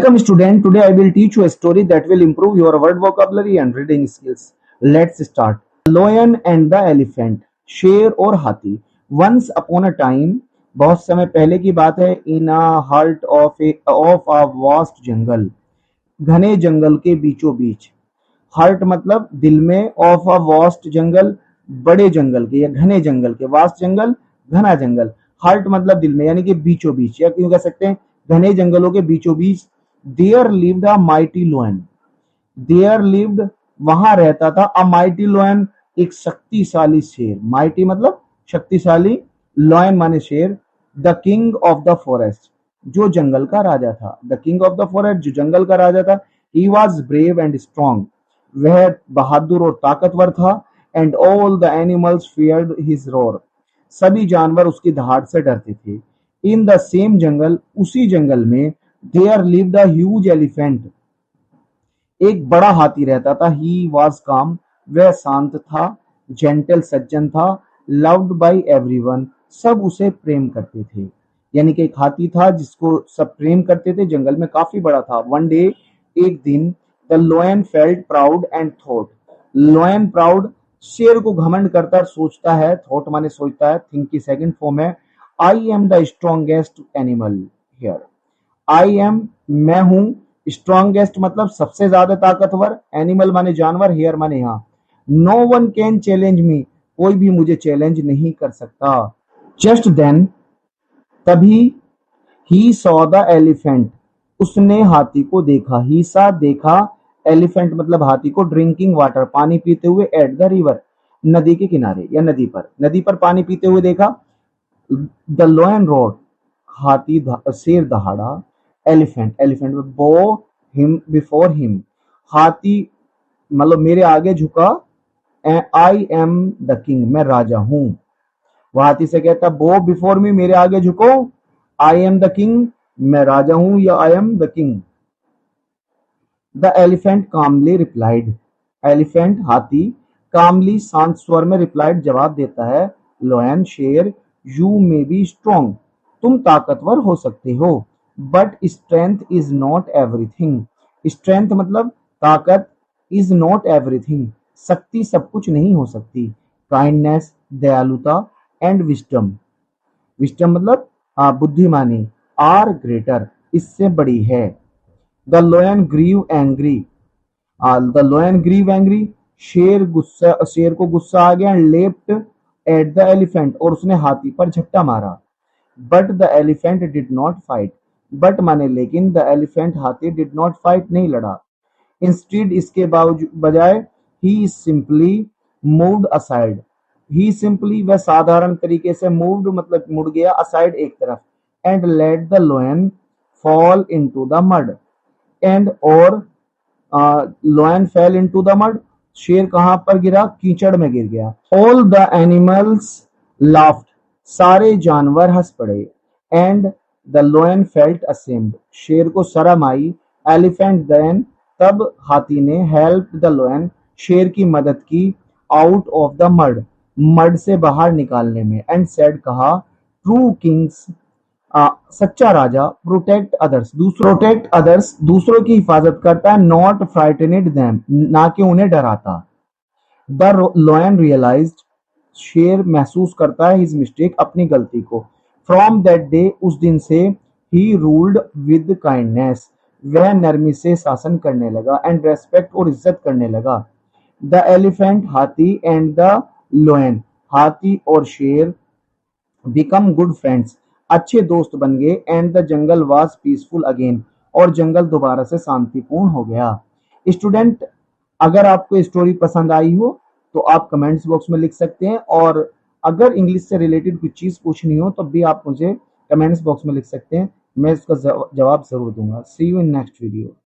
Welcome student, today I will teach you a story that will improve your word vocabulary and reading skills. Let's start. The lion and the elephant. शेर और हाथी. Once upon a time, बहुत समय पहले की बात है, in a heart of a vast jungle. घने जंगल के बीचों बीच. हार्ट मतलब दिल में, ऑफ अ वास्ट जंगल बड़े जंगल के या घने जंगल के, वास्ट जंगल घना जंगल, हार्ट मतलब दिल में यानी कि बीचों बीच, या क्यों कह सकते हैं घने जंगलों के बीचों बीच. There lived a mighty lion. There lived वहां रहता था, अ माइटी लोयन एक शक्तिशाली शेर. माइटी मतलब शक्तिशाली, लॉयन माने शेर. The king of the forest जो जंगल का राजा था. The king of the forest जो जंगल का राजा था. He was brave and strong वह बहादुर और ताकतवर था. And all the animals feared his roar सभी जानवर उसकी दहाड़ से डरते थे. इन द सेम जंगल उसी जंगल में there lived a huge elephant एक बड़ा हाथी रहता था. ही वॉज काम वह शांत था. जेंटल सज्जन था. लव्ड बाय एवरीवन सब उसे प्रेम करते थे. यानी कि एक हाथी था जिसको सब प्रेम करते थे. जंगल में काफी बड़ा था. वन डे एक दिन the लोयन felt proud and thought. लोयन proud शेर को घमंड करता सोचता है. थॉट माने सोचता है. थिंक की सेकंड फॉर्म है. आई am the strongest animal here. I am मैं हूं. स्ट्रॉन्गेस्ट मतलब सबसे ज्यादा ताकतवर. एनिमल माने जानवर. हियर माने यहाँ. No one can challenge me कोई भी मुझे चैलेंज नहीं कर सकता. जस्ट देन तभी ही सॉ द एलिफेंट उसने हाथी को देखा. ही सा देखा. एलिफेंट मतलब हाथी को. ड्रिंकिंग वाटर पानी पीते हुए. एट द रिवर नदी के किनारे या नदी पर पानी पीते हुए देखा. द लोयन रोड हाथी शेर दहाड़ा. एलिफेंट बो हिम बिफोर हिम हाथी मतलब मेरे आगे झुका. आई एम द किंग मैं राजा हूं. वह हाथी से कहता बो बिफोर मी मेरे आगे झुको. आई एम द किंग मैं राजा हूं या I am the king. The elephant calmly replied. Elephant हाथी कामली शांत स्वर में रिप्लाइड जवाब देता है. लोयन शेर यू मे बी स्ट्रॉन्ग तुम ताकतवर हो सकते हो. But strength is not everything. Strength मतलब ताकत. इज नॉट एवरीथिंग शक्ति सब कुछ नहीं हो सकती. काइंडनेस दयालुता एंड विस्डम. विस्डम मतलब बुद्धिमानी. आर ग्रेटर इससे बड़ी है. The lion grew angry. The lion grew angry शेर को गुस्सा आ गया. लेफ्ट एट द एलिफेंट और उसने हाथी पर झपटा मारा. But the elephant did not fight. But माने लेकिन. द एलिफेंट हाथी डिड नॉट फाइट नहीं लड़ा. इंस्टीड इसके बजाय ही सिंपली मूव्ड असाइड. ही सिंपली वह साधारण तरीके से. मूव्ड मतलब मुड़ गया. असाइड एक तरफ. And let the lion fall into the mud. And और lion fell into the mud शेर कहां पर गिरा. कीचड़ में गिर गया. ऑल द एनिमल्स लाफ्ड सारे जानवर हंस पड़े. एंड द लोयन फेल्ट असेम्ड शेर को शर्म आई. एलिफेंट देन तब हाथी ने हेल्प द लोयन शेर की मदद की. आउट ऑफ द मड से बाहर निकालने में. एंड सेड कहा ट्रू किंग्स सच्चा राजा प्रोटेक्ट अदर्स दूसरों की हिफाजत करता है. नॉट फ्राइटनेड देम ना कि उन्हें डराता. द लोयन रियलाइज्ड शेर महसूस करता है. हिज मिस्टेक अपनी गलती को. फ्रॉम दैट डे उस दिन से. ही रूल्ड विद काइंडनेस वह नरमी से शासन करने लगा. एंड रेस्पेक्ट और इज्जत करने लगा. द एलिफेंट हाथी एंड द लोयन हाथी और शेर बिकम गुड फ्रेंड्स अच्छे दोस्त बन गए. And the jungle was peaceful again और जंगल दोबारा से शांतिपूर्ण हो गया. स्टूडेंट अगर आपको स्टोरी पसंद आई हो तो आप कमेंट्स बॉक्स में लिख सकते हैं. और अगर इंग्लिश से रिलेटेड कुछ चीज पूछनी हो तो भी आप मुझे कमेंट्स बॉक्स में लिख सकते हैं. मैं इसका जवाब जरूर दूंगा. सी यू इन नेक्स्ट वीडियो.